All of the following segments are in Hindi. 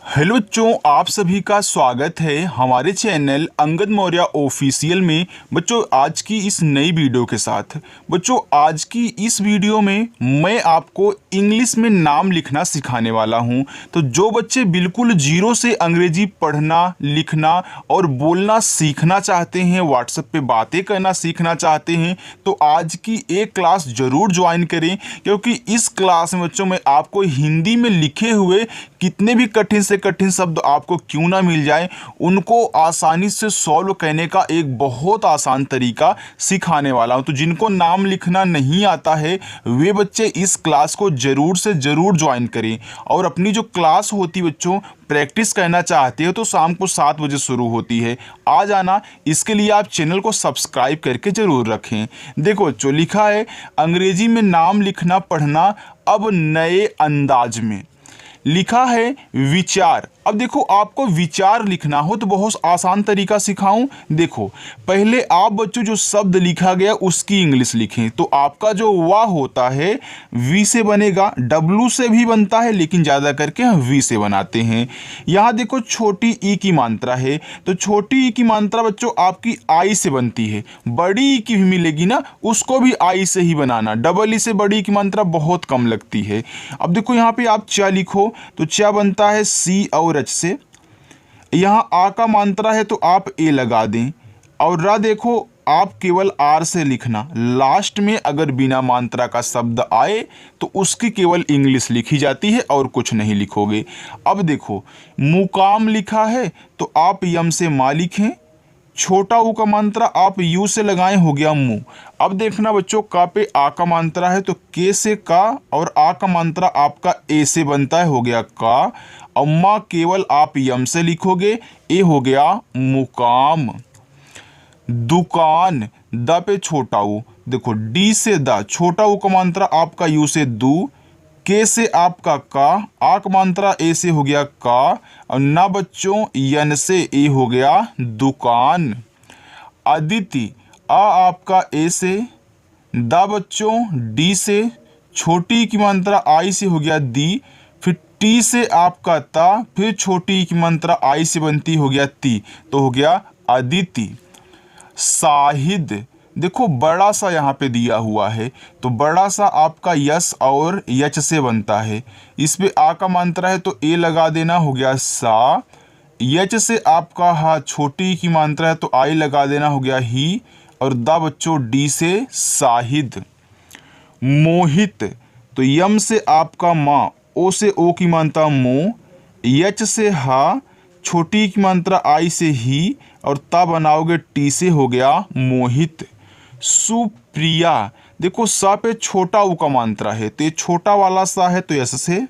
हेलो बच्चों, आप सभी का स्वागत है हमारे चैनल अंगद मौर्य ऑफिशियल में। बच्चों आज की इस नई वीडियो के साथ बच्चों आज की इस वीडियो में मैं आपको इंग्लिश में नाम लिखना सिखाने वाला हूं। तो जो बच्चे बिल्कुल जीरो से अंग्रेजी पढ़ना लिखना और बोलना सीखना चाहते हैं, व्हाट्सएप पे बातें करना सीखना चाहते हैं, तो आज की एक क्लास ज़रूर ज्वाइन करें, क्योंकि इस क्लास में बच्चों में आपको हिंदी में लिखे हुए कितने भी कठिन से कठिन शब्द आपको क्यों ना मिल जाए, उनको आसानी से सॉल्व करने का एक बहुत आसान तरीका सिखाने वाला हूं। तो जिनको नाम लिखना नहीं आता है वे बच्चे इस क्लास को ज़रूर से ज़रूर ज्वाइन करें। और अपनी जो क्लास होती बच्चों, प्रैक्टिस करना चाहते हो तो शाम को 7 बजे शुरू होती है, आ जाना। इसके लिए आप चैनल को सब्सक्राइब करके ज़रूर रखें। देखो जो लिखा है, अंग्रेजी में नाम लिखना पढ़ना अब नए अंदाज में। लिखा है विचार। अब देखो आपको विचार लिखना हो तो बहुत आसान तरीका सिखाऊं। देखो पहले आप बच्चों जो शब्द लिखा गया उसकी इंग्लिश लिखें। तो आपका जो वाह होता है वी से बनेगा, डब्लू से भी बनता है लेकिन ज़्यादा करके हम वी से बनाते हैं। यहाँ देखो छोटी ई की मात्रा है, तो छोटी ई की मात्रा बच्चों आपकी आई से बनती है। बड़ी ई की भी मिलेगी ना, उसको भी आई से ही बनाना। डबल ई से बड़ी की मात्रा बहुत कम लगती है। अब देखो यहाँ पे आप चा लिखो तो चा बनता है सी और एच से। यहाँ आ का मात्रा है तो आप ए लगा दें, और रा देखो आप केवल आर से लिखना। लास्ट में अगर बिना मात्रा का शब्द आए तो उसकी केवल इंग्लिश लिखी जाती है और कुछ नहीं लिखोगे। अब देखो मुकाम लिखा है तो आप यम से मा लिखें। छोटा ऊ का मात्रा आप यू से लगाएं, हो गया मुंह। अब देखना बच्चों का पे आ का मात्रा है तो के से का, और आ का मात्रा आपका ए से बनता है, हो गया का। और माँ केवल आप यम से लिखोगे, ए हो गया मुकाम। दुकान, द पे छोटा ऊ, देखो डी से द, छोटा ऊ का मात्रा आपका यू से दू, के से आपका का, आ का मात्रा ए से हो गया का, और ना बच्चों यन से ए हो गया दुकान। अदिति, आ आपका ए से, दा बच्चों डी से, छोटी की मात्रा आई से हो गया दी, फिर टी से आपका ता, फिर छोटी की मात्रा आई से बनती हो गया ती, तो हो गया अदिति। साहिद, देखो बड़ा सा यहाँ पे दिया हुआ है तो बड़ा सा आपका यस और यच से बनता है। इस पे आ का मात्रा है तो ए लगा देना, हो गया सा। यच से आपका हा, छोटी की मात्रा है तो आई लगा देना, हो गया ही। और दा बच्चों डी से साहिद। मोहित, तो यम से आपका माँ, ओ से ओ की मात्रा मो, यच से हा, छोटी की मात्रा आई से ही, और ता बनाओगे टी से, हो गया मोहित। सुप्रिया, देखो सा पे छोटा ऊ का मात्रा है तो ये छोटा वाला सा है तो यस से,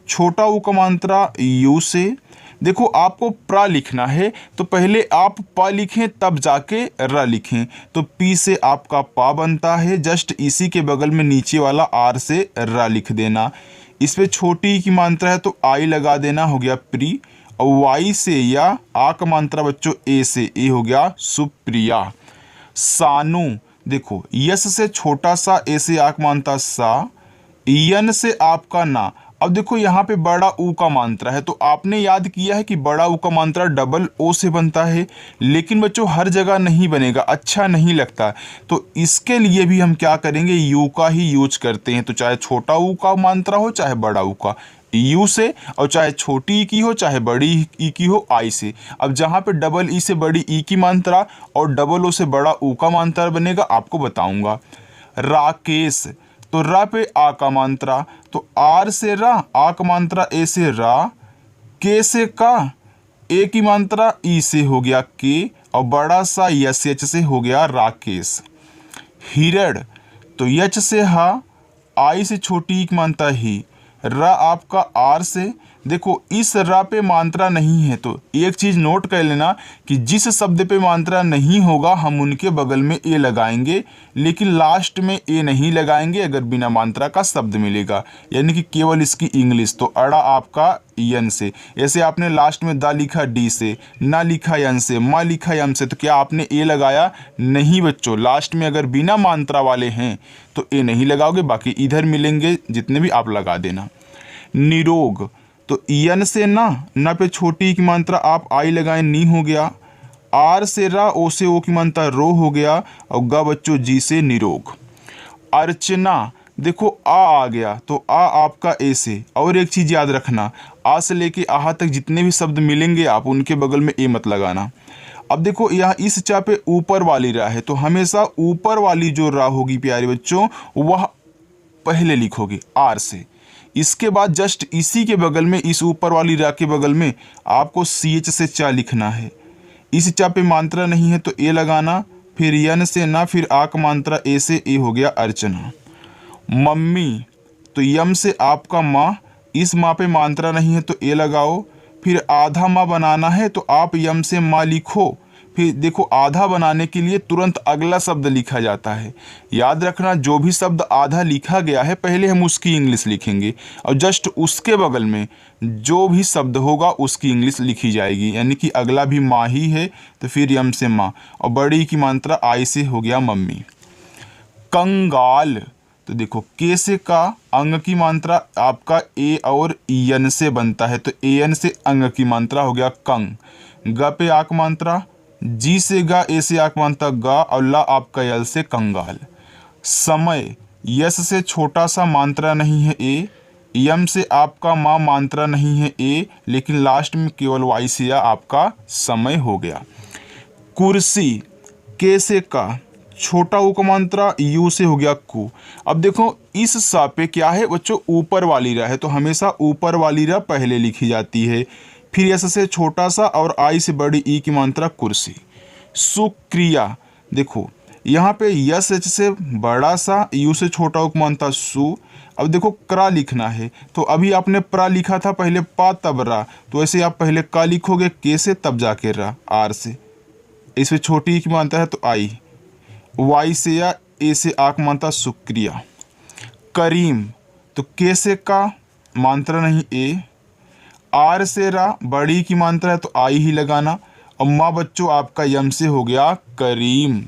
छोटा ऊ का मात्रा यू से। देखो आपको प्रा लिखना है तो पहले आप प लिखें तब जाके र लिखें, तो पी से आपका पा बनता है, जस्ट इसी के बगल में नीचे वाला आर से र लिख देना। इस पे छोटी की मात्रा है तो आई लगा देना, हो गया प्री। और वाई से या आ का मात्रा बच्चों ए से, ए हो गया सुप्रिया। सानू, देखो यस से छोटा सा, ए से आ का मात्रा सा, यन से आपका ना। अब देखो यहाँ पे बड़ा ऊ का मात्रा है तो आपने याद किया है कि बड़ा ऊ का मात्रा डबल ओ से बनता है, लेकिन बच्चों हर जगह नहीं बनेगा, अच्छा नहीं लगता। तो इसके लिए भी हम क्या करेंगे, यू का ही यूज करते हैं। तो चाहे छोटा ऊ का मात्रा हो चाहे बड़ा ऊ का, यू से, और चाहे छोटी ई की हो चाहे बड़ी ई की हो, आई से। अब जहाँ पे डबल ई से बड़ी ई की मात्रा और डबल ओ से बड़ा ऊ का मात्रा बनेगा आपको बताऊंगा। राकेश, तो रा पे आ का मात्रा तो आर से रा, आ का मात्रा ए से रा, के से का, ए की मात्रा ई से हो गया के, और बड़ा सा यस एच से हो गया राकेश। हिरण, तो यच से हा, आई से छोटी की मात्रा ही, रा आपका आर से। देखो इस रा पे मात्रा नहीं है तो एक चीज़ नोट कर लेना कि जिस शब्द पे मात्रा नहीं होगा हम उनके बगल में ए लगाएंगे, लेकिन लास्ट में ए नहीं लगाएंगे अगर बिना मात्रा का शब्द मिलेगा, यानी कि केवल इसकी इंग्लिश। तो अड़ा आपका यन से, ऐसे आपने लास्ट में दा लिखा डी से, ना लिखा यन से, मा लिखा यम से, तो क्या आपने ए लगाया? नहीं बच्चों, लास्ट में अगर बिना मात्रा वाले हैं तो ए नहीं लगाओगे, बाकी इधर मिलेंगे जितने भी आप लगा देना। निरोग, तो यन से ना पे छोटी ई की मात्रा आप आई लगाएं, नी हो गया। आर से रा, ओ से ओ की मात्रा रो हो गया। और गा बच्चों जी से निरोग। अर्चना, देखो आ गया तो आ आपका ए से। और एक चीज़ याद रखना, आ से लेके आहा तक जितने भी शब्द मिलेंगे आप उनके बगल में ए मत लगाना। अब देखो यहाँ इस चा पे ऊपर वाली रा है, तो हमेशा ऊपर वाली जो रा होगी प्यारे बच्चों वह पहले लिखोगे आर से। इसके बाद जस्ट इसी के बगल में, इस ऊपर वाली रा के बगल में आपको सी एच से चा लिखना है। इस चा पे मात्रा नहीं है तो ए लगाना, फिर यन से ना, फिर आ का मात्रा ए से, ए हो गया अर्चना। मम्मी, तो यम से आपका माँ, इस माँ पे मात्रा नहीं है तो ए लगाओ। फिर आधा माँ बनाना है तो आप यम से माँ लिखो। फिर देखो आधा बनाने के लिए तुरंत अगला शब्द लिखा जाता है। याद रखना जो भी शब्द आधा लिखा गया है पहले हम उसकी इंग्लिश लिखेंगे और जस्ट उसके बगल में जो भी शब्द होगा उसकी इंग्लिश लिखी जाएगी। यानी कि अगला भी माँ ही है तो फिर यम से माँ, और बड़ी की मात्रा आई से हो गया मम्मी। कंगाल, तो देखो के से का, अंग की मात्रा आपका ए और यन से बनता है तो ए एन से अंग की मात्रा हो गया कंग। ग पे आक मात्रा, जी से गा, ए से आक मात्रा गा, और ला आपका यल से कंगाल। समय, यस से छोटा सा मात्रा नहीं है ए, यम से आपका माँ मात्रा नहीं है ए, लेकिन लास्ट में केवल वाई से या आपका समय हो गया। कुर्सी, के से का, छोटा ऊ का मात्रा यू से हो गया कु। अब देखो इस सा पे क्या है बच्चों, ऊपर वाली रा है तो हमेशा ऊपर वाली रा पहले लिखी जाती है। फिर यस से छोटा सा और आई से बड़ी ई की मात्रा कुर्सी। सुक्रिया, देखो यहाँ पे यस एच से बड़ा सा, यू से छोटा ऊ का मात्रा सु। अब देखो क्रा लिखना है तो अभी आपने प्रा लिखा था पहले पा तब रा, तो ऐसे आप पहले का लिखोगे के से तब जाके रा आर से। इसमें छोटी ई की मात्रा है तो आई, वाई से या ए से आक मात्रा शुक्रिया। करीम, तो के से का, मात्रा नहीं ए, आर से रा, बड़ी की मात्रा है तो आई ही लगाना, और माँ बच्चों आपका यम से हो गया करीम।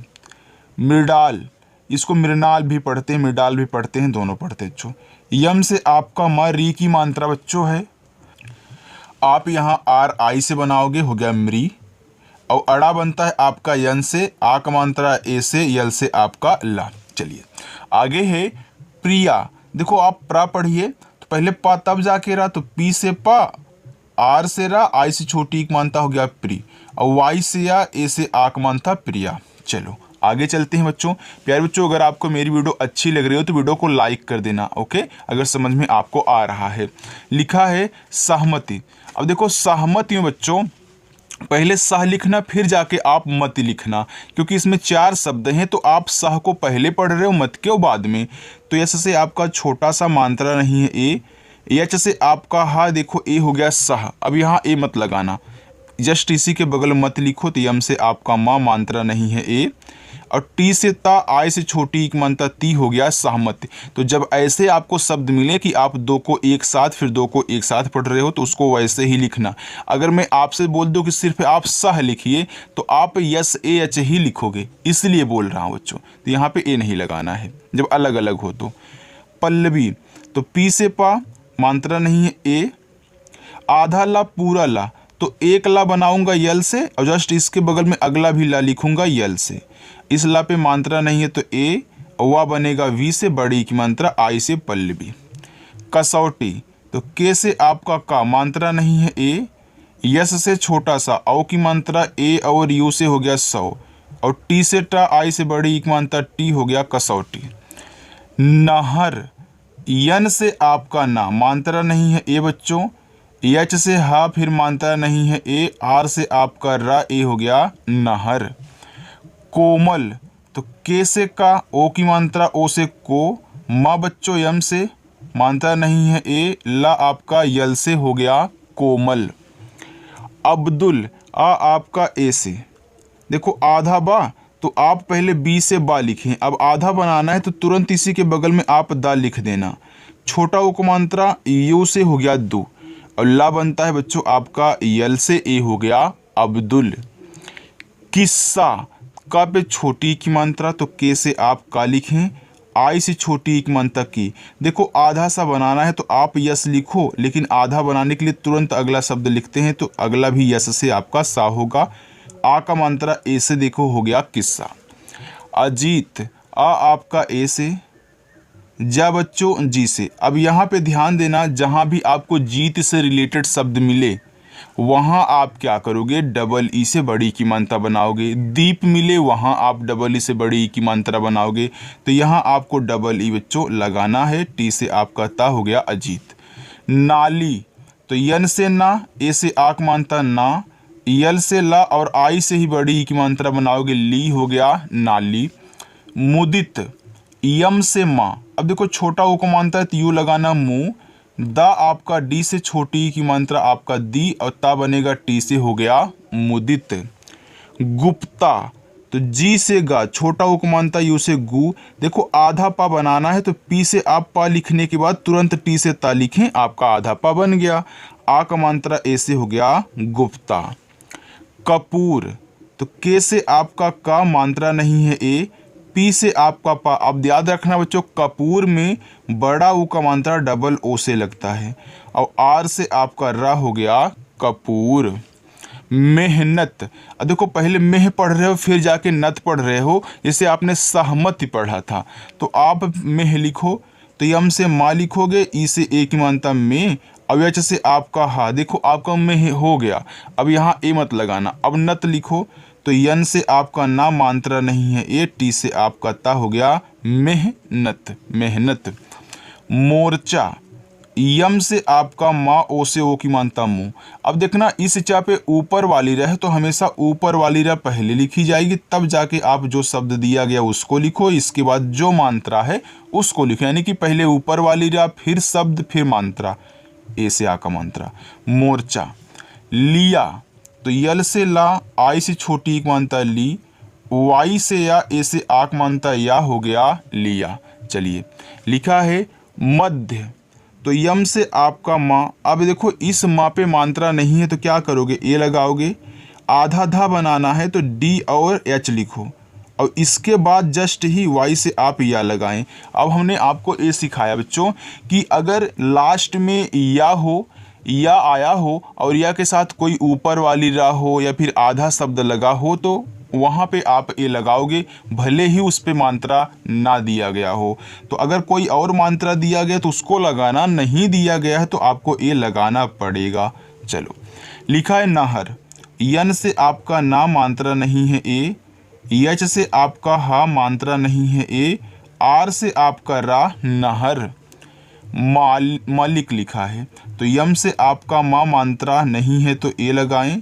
मृडाल, इसको मृणाल भी पढ़ते हैं, मृडाल भी पढ़ते हैं, दोनों पढ़ते हैं बच्चों। यम से आपका माँ, री की मात्रा बच्चों है, आप यहाँ आर आई से बनाओगे हो गया मृ, और अड़ा बनता है आपका यन से, आ का मात्रा ए से, यल से आपका ला। चलिए आगे है प्रिया, देखो आप प्रा पढ़िए तो पहले पा तब जाके रा, तो पी से पा, आर से रा, आई से छोटी एक मानता हो गया प्री, और वाई से या, ए से आक मानता प्रिया। चलो आगे चलते हैं बच्चों। प्यारे बच्चों अगर आपको मेरी वीडियो अच्छी लग रही हो तो वीडियो को लाइक कर देना, ओके, अगर समझ में आपको आ रहा है। लिखा है सहमति। अब देखो सहमति में बच्चों पहले सह लिखना फिर जाके आप मत लिखना, क्योंकि इसमें 4 शब्द हैं तो आप सह को पहले पढ़ रहे हो मत के बाद में। तो यस से आपका छोटा सा मात्रा नहीं है ए, एच से आपका हा, देखो ए हो गया सह, अब यहाँ ए मत लगाना, जस्ट इसी के बगल मत लिखो। तो यम से आपका माँ मात्रा नहीं है ए, और टी से ता, आई से छोटी एक मात्रा ती हो गया सहमति। तो जब ऐसे आपको शब्द मिले कि आप दो को एक साथ फिर दो को एक साथ पढ़ रहे हो तो उसको वैसे ही लिखना। अगर मैं आपसे बोल दूं कि सिर्फ आप सह लिखिए तो आप यस ए एच ही लिखोगे, इसलिए बोल रहा हूँ बच्चों। तो यहाँ पे ए नहीं लगाना है जब अलग अलग हो तो। पल्लवी, तो पी से पा, मात्रा नहीं है ए, आधा ला पूरा ला, तो एक ला बनाऊंगा यल से और जस्ट इसके बगल में अगला भी ला लिखूंगा यल से। इस ला पे मात्रा नहीं है तो ए, और वा बनेगा वी से, बड़ी की मात्रा आई से पल्लवी। कसौटी, तो के से आपका का, मात्रा नहीं है ए, यस से छोटा सा, औ की मात्रा ए और यू से हो गया 100, और टी से टा, आई से बड़ी की मात्रा टी हो गया कसौटी। नहर, यन से आपका ना, मात्रा नहीं है ए बच्चों, एच से हा, फिर मात्रा नहीं है ए, आर से आपका रा, ए हो गया नहर। कोमल, तो के से का, ओ की मात्रा ओ से को, माँ बच्चों यम से, मात्रा नहीं है ए, ला आपका यल से हो गया कोमल। अब्दुल, आ आपका ए से, देखो आधा बा तो आप पहले बी से बा लिखें, अब आधा बनाना है तो तुरंत इसी के बगल में आप दा लिख देना। छोटा ओ का मात्रा यू से हो गया दो, और ला बनता है बच्चों आपका यल से, ए हो गया अब्दुल। किस्सा, का पे छोटी की मात्रा तो के से आप का लिखें, आई से छोटी एक मान तक की। देखो आधा सा बनाना है तो आप यस लिखो, लेकिन आधा बनाने के लिए तुरंत अगला शब्द लिखते हैं तो अगला भी यस से आपका सा होगा। आ का मात्रा ए से देखो हो गया किस्सा। अजीत, आ आपका ए से, जा बच्चों जी से। अब यहाँ पे ध्यान देना, जहाँ भी आपको जीत से रिलेटेड शब्द मिले वहाँ आप क्या करोगे, डबल ई से बड़ी की मात्रा बनाओगे। दीप मिले वहाँ आप डबल ई से बड़ी ई की मात्रा बनाओगे। तो यहाँ आपको डबल ई बच्चों लगाना है। टी से आपका ता हो गया अजीत। नाली, तो यन से ना, ए से आक मात्रा ना, यल से ला और आई से ही बड़ी ई की मात्रा बनाओगे, ली हो गया नाली। मुदित, यम से माँ, अब देखो छोटा ओ को मानता है तो यू लगाना मुँह। दा आपका डी से छोटी की मात्रा आपका दी और ता बनेगा टी से हो गया मुदित। गुप्ता, तो जी से गा, छोटा ओ को मानता यू से गु। देखो आधा पा बनाना है तो पी से आप पा लिखने के बाद तुरंत टी से ता लिखें, आपका आधा पा बन गया। आ का मात्रा ए से हो गया गुप्ता। कपूर, तो के से आपका का मात्रा नहीं है ए, पी से आपका पा। अब याद रखना बच्चों, कपूर में बड़ा ऊ का मात्रा डबल ओ से लगता है। और आर से आपका रा हो गया कपूर। मेहनत, अब देखो पहले मेह पढ़ रहे हो फिर जाके नत पढ़ रहे हो, जैसे आपने सहमति पढ़ा था। तो आप मेह लिखो तो यम से माँ लिखोगे, ई से ए की मात्रा में, अब यच से आपका हा। देखो आपका मेह हो गया, अब यहाँ ए मत लगाना। अब नत लिखो तो यन से आपका ना मात्रा नहीं है ए, टी से आपका ता हो गया मेहनत, मेहनत। मोर्चा, यम से आपका माँ, ओ से ओ की मात्रा मुँह। अब देखना इस चा पे ऊपर वाली रह तो हमेशा ऊपर वाली रह पहले लिखी जाएगी, तब जाके आप जो शब्द दिया गया उसको लिखो, इसके बाद जो मात्रा है उसको लिखो। यानी कि पहले ऊपर वाली रह फिर शब्द फिर मात्रा, ए से आ का मात्रा। मोर्चा। लिया, तो यल से ला, आई से छोटी एक मात्रा ली, वाई से या, ए से आक मात्रा या हो गया लिया। चलिए लिखा है मध्य, तो यम से आपका माँ। अब देखो इस माँ पे मात्रा नहीं है तो क्या करोगे, ए लगाओगे। आधा धा बनाना है तो डी और एच लिखो, और इसके बाद जस्ट ही वाई से आप या लगाएं। अब हमने आपको ये सिखाया बच्चों कि अगर लास्ट में या हो, या आया हो और या के साथ कोई ऊपर वाली रा हो या फिर आधा शब्द लगा हो तो वहाँ पे आप ए लगाओगे, भले ही उस पे मात्रा ना दिया गया हो। तो अगर कोई और मात्रा दिया गया तो उसको लगाना, नहीं दिया गया है तो आपको ए लगाना पड़ेगा। चलो लिखा है नहर, यन से आपका ना मात्रा नहीं है ए, यच से आपका हा मात्रा नहीं है ए, आर से आपका रा नहर। मालिक लिखा है तो यम से आपका मा मात्रा नहीं है तो ए लगाएं।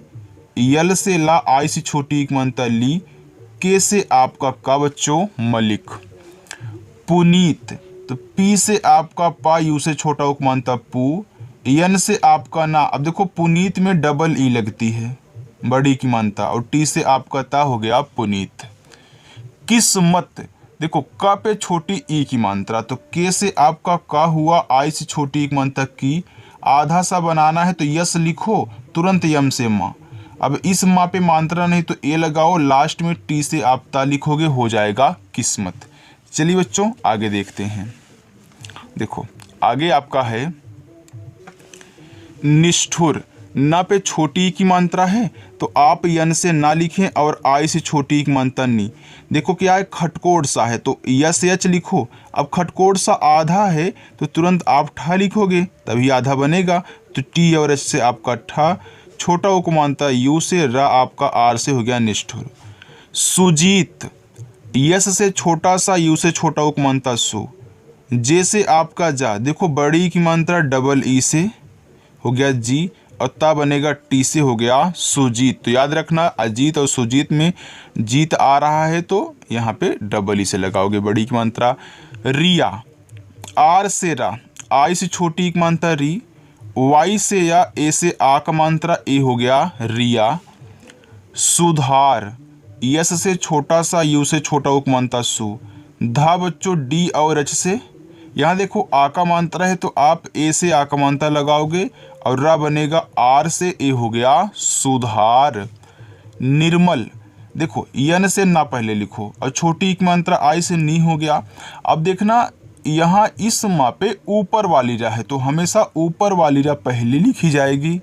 यल से ला, आई से छोटी एक मात्रा ली, के से आपका का बच्चों मलिक। पुनीत, तो पी से आपका पा, यू से छोटा उक मात्रा पू, यन से आपका ना। अब देखो पुनीत में डबल ई लगती है बड़ी की मात्रा, और टी से आपका ता हो गया पुनीत। किस्मत, देखो का पे छोटी ई की मात्रा तो के से आपका का हुआ, आई से छोटी एक मात्रा की। आधा सा बनाना है तो यस लिखो, तुरंत यम से माँ। अब इस माँ पे मात्रा नहीं तो ए लगाओ, लास्ट में टी से आप ता लिखोगे, हो जाएगा किस्मत। चलिए बच्चों आगे देखते हैं। देखो आगे आपका है निष्ठुर, ना पे छोटी की मात्रा है तो आप यन से ना लिखें और आई से छोटी की मात्रा नी। देखो क्या है, खटकोड़ सा है तो यस एच लिखो। अब खटकोड़ सा आधा है तो तुरंत आप ठा लिखोगे, तभी आधा बनेगा। तो टी और एच से आपका ठा, छोटा ओ को मात्रा यू से, रा आपका आर से हो गया निष्ठुर। सुजीत, यस से छोटा सा, यू से छोटा ओ को मात्रा सु, जे से आपका जा। देखो बड़ी की मात्रा डबल ई से हो गया जी, और ता बनेगा टी से हो गया सुजीत। तो याद रखना अजीत और सुजीत में जीत आ रहा है तो यहाँ पे डबल ई से लगाओगे बड़ी की मात्रा। रिया, आर से रा, आई से छोटी की मात्रा री, वाई से या, ए से आ का मात्रा ए हो गया रिया। सुधार, यस से छोटा सा, यू से छोटा उक मात्रा सु, धा बच्चों डी और एच से। यहाँ देखो आ का मात्रा है तो आप ए से आ का मात्रा लगाओगे और रा बनेगा आर से, ए हो गया सुधार। निर्मल, देखो यन से ना पहले लिखो और छोटी एक मात्रा आई से नी हो गया। अब देखना यहाँ इस माँ पे ऊपर वाली रा है तो हमेशा ऊपर वाली रा पहले लिखी जाएगी।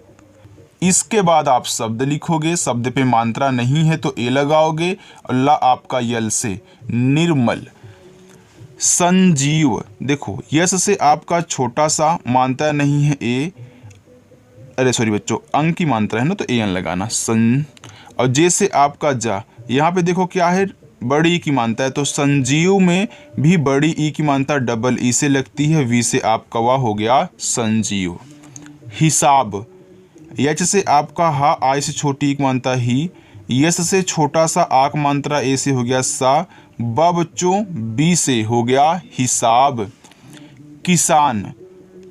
इसके बाद आप शब्द लिखोगे, शब्द पे मात्रा नहीं है तो ए लगाओगे और ला आपका यल से निर्मल। संजीव, देखो यस से आपका छोटा सा मात्रा नहीं है ए, अरे सॉरी बच्चों अंक की मात्रा है ना तो ए एन लगाना सन। और जे से आपका जा, यहाँ पे देखो क्या है बड़ी ई की मात्रा है तो संजीव में भी बड़ी ई की मात्रा डबल ई से लगती है, वी से आपका वाह हो गया संजीव। हिसाब, यच से आपका हा आई से छोटी एक मात्रा ही, यस से छोटा सा आक मात्रा ए से हो गया सा, ब बच्चों बी से हो गया हिसाब। किसान,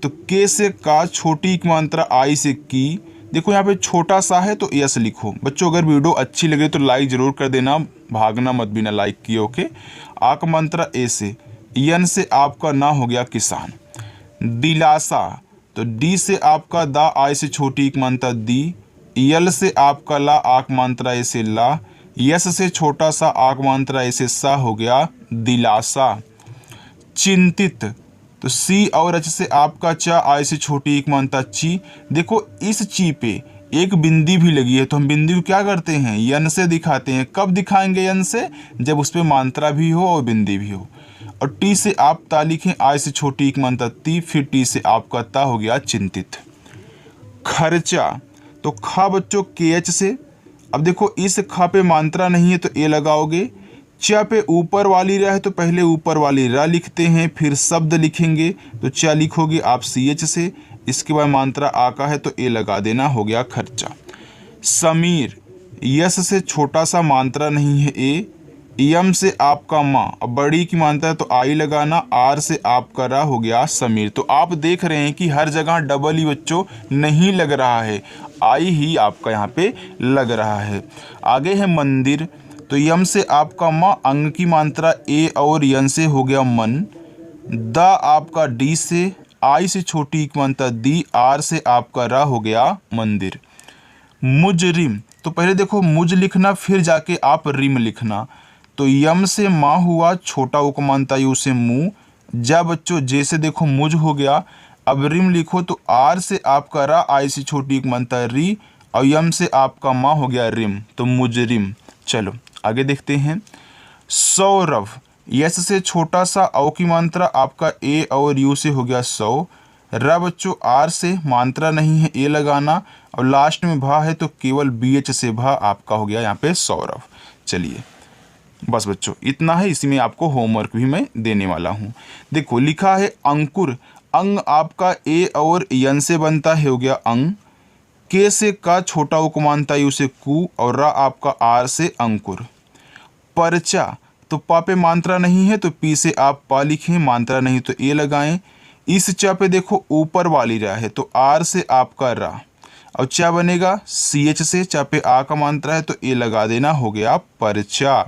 तो के से का छोटी एक मात्रा आई से की, देखो यहाँ पे छोटा सा है तो यस लिखो। बच्चों अगर वीडियो अच्छी लगे तो लाइक जरूर कर देना, भागना मत बिना लाइक किए। ओके, आक मात्रा ए से, यन से आपका ना हो गया किसान। दिलासा, तो डी से आपका दा आई से छोटी एक मात्रा दी, यल से आपका ला आक मात्रा ए से ला, यस से छोटा सा आक मात्रा ए से सा हो गया दिलासा। चिंतित, तो सी और एच से आपका चा आई से छोटी एक मात्रा ची, देखो इस ची पे एक बिंदी भी लगी है तो हम बिंदी को क्या करते हैं यन से दिखाते हैं। कब दिखाएंगे यन से, जब उस पर मात्रा भी हो और बिंदी भी हो। और टी से आप ता लिखें आई से छोटी एक मात्रा ती, फिर टी से आपका ता हो गया चिंतित। खर्चा, तो खा बच्चों के एच से, अब देखो इस खा पे मात्रा नहीं है तो ए लगाओगे। चा पे ऊपर वाली रा है तो पहले ऊपर वाली रा लिखते हैं, फिर शब्द लिखेंगे तो चा लिखोगे आप सी एच से, इसके बाद मात्रा आका है तो ए लगा देना, हो गया खर्चा। समीर, यस से छोटा सा मात्रा नहीं है ए, यम से आपका माँ, अब बड़ी की मात्रा है तो आई लगाना, आर से आपका रा हो गया समीर। तो आप देख रहे हैं कि हर जगह डबल ही बच्चों नहीं लग रहा है, आई ही आपका यहाँ पे लग रहा है। आगे है मंदिर, तो यम से आपका माँ अंग की मात्रा ए और यन से हो गया मन। द आपका डी से, आई से छोटी एक मात्रा दी, आर से आपका रा हो गया मंदिर। मुजरिम, तो पहले देखो मुझ लिखना फिर जाके आप रिम लिखना, तो यम से माँ हुआ छोटा उपमानता यू से मुँह, जा बच्चों जे से देखो मुझ हो गया। अब रिम लिखो तो आर से आपका रा, आई से छोटी एक मात्रा री, और यम से आपका माँ हो गया रिम, तो मुजरिम। चलो आगे देखते हैं। सौरभ, यस से छोटा सा औ की मात्रा आपका ए और यू से हो गया सौ। र बच्चों आर से मात्रा नहीं है ए लगाना, और लास्ट में भा है तो केवल बी एच से भा आपका हो गया यहाँ पे सौरभ। चलिए बस बच्चों इतना है, इसी में आपको होमवर्क भी मैं देने वाला हूँ। देखो लिखा है अंकुर, अंग आपका ए और यन से बनता है, हो गया अंग। के से का छोटा उपमानता यू से कु, और रा आपका आर से अंकुर। परचा, तो पा पे मात्रा नहीं है तो पी से आप पा लिखें, मात्रा नहीं तो ए लगाएं। इस चा पे देखो ऊपर वाली रा है तो आर से आपका रा, और चा बनेगा सी एच से, चा पे आ का मात्रा है तो ए लगा देना, हो गया परचा।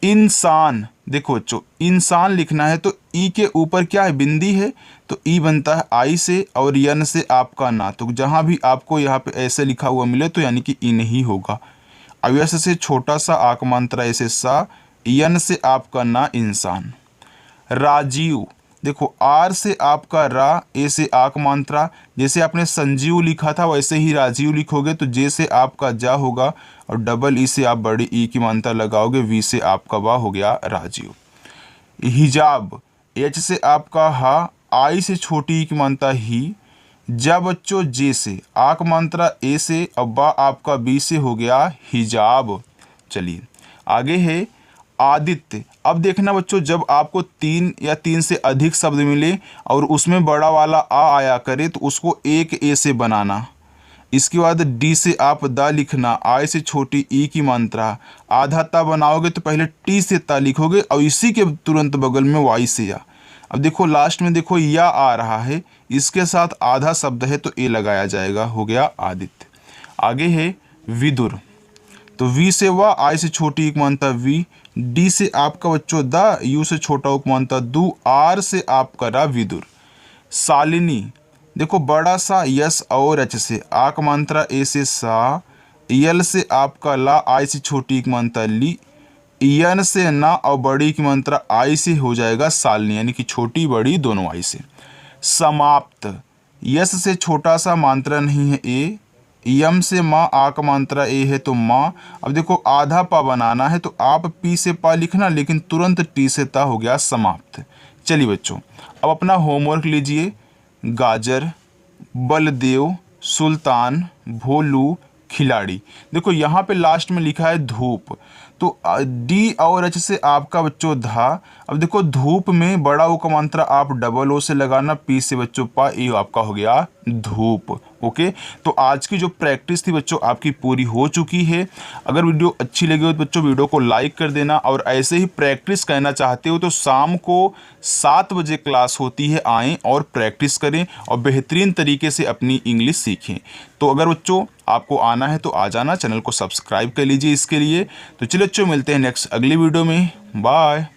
इंसान, देखो बच्चों इंसान लिखना है तो ई के ऊपर क्या है बिंदी है तो ई बनता है आई से, और यन से आपका ना, तो जहाँ भी आपको यहाँ पे ऐसे लिखा हुआ मिले तो यानी कि इन ही होगा। अब यस से छोटा सा आक मात्रा ऐसे सा, यन से आपका ना इंसान। राजीव, देखो आर से आपका रा, ए से आक मात्रा, जैसे आपने संजीव लिखा था वैसे ही राजीव लिखोगे, तो जे से आपका जा होगा, और डबल ई से आप बड़ी ई की मात्रा लगाओगे, वी से आपका वा हो गया राजीव। हिजाब, एच से आपका हा, आई से छोटी ई की मात्रा ही, जा बच्चों जे से आक मात्रा ए से, अब बा आपका बी से हो गया हिजाब। चलिए आगे है आदित्य। अब देखना बच्चों जब आपको 3 या 3 से अधिक शब्द मिले और उसमें बड़ा वाला आ आया करे तो उसको एक ए से बनाना। इसके बाद डी से आप दा लिखना, आई से छोटी ई की मात्रा, आधा ता बनाओगे तो पहले टी से ता लिखोगे और इसी के तुरंत बगल में वाई से या। अब देखो लास्ट में देखो या आ रहा है, इसके साथ आधा शब्द है तो ए लगाया जाएगा, हो गया आदित्य। आगे है विदुर, तो वी से वा, आई से छोटी एक मात्रा वी, डी से आपका बच्चों दा, यू से छोटा उपमानता दू, आर से आपका रा विदुर। शालिनी, देखो बड़ा सा यस और एच से, आक मात्रा ए से सा, यल से आपका ला, आई से छोटी की मात्रा ली, यन से ना और बड़ी की मात्रा आई से हो जाएगा सालनी, यानी कि छोटी बड़ी दोनों आई से। समाप्त, यस से छोटा सा मात्रा नहीं है ए, यम से माँ, आ का मात्रा ए है तो माँ। अब देखो आधा पा बनाना है तो आप पी से पा लिखना, लेकिन तुरंत टी से ता हो गया समाप्त। चलिए बच्चों, अब अपना होमवर्क लीजिए। गाजर, बलदेव, सुल्तान, भोलू, खिलाड़ी। देखो यहाँ पे लास्ट में लिखा है धूप, तो डी और एच से आपका बच्चों धा। अब देखो धूप में बड़ा ओ का मात्रा आप डबल ओ से लगाना, पी से बच्चों पा, ये आपका हो गया धूप। ओके, तो आज की जो प्रैक्टिस थी बच्चों आपकी पूरी हो चुकी है। अगर वीडियो अच्छी लगी हो तो बच्चों वीडियो को लाइक कर देना, और ऐसे ही प्रैक्टिस करना चाहते हो तो शाम को 7 बजे क्लास होती है, आएँ और प्रैक्टिस करें और बेहतरीन तरीके से अपनी इंग्लिश सीखें। तो अगर बच्चों आपको आना है तो आ जाना, चैनल को सब्सक्राइब कर लीजिए इसके लिए। तो चलिए बच्चों, मिलते हैं नेक्स्ट अगली वीडियो में। बाय।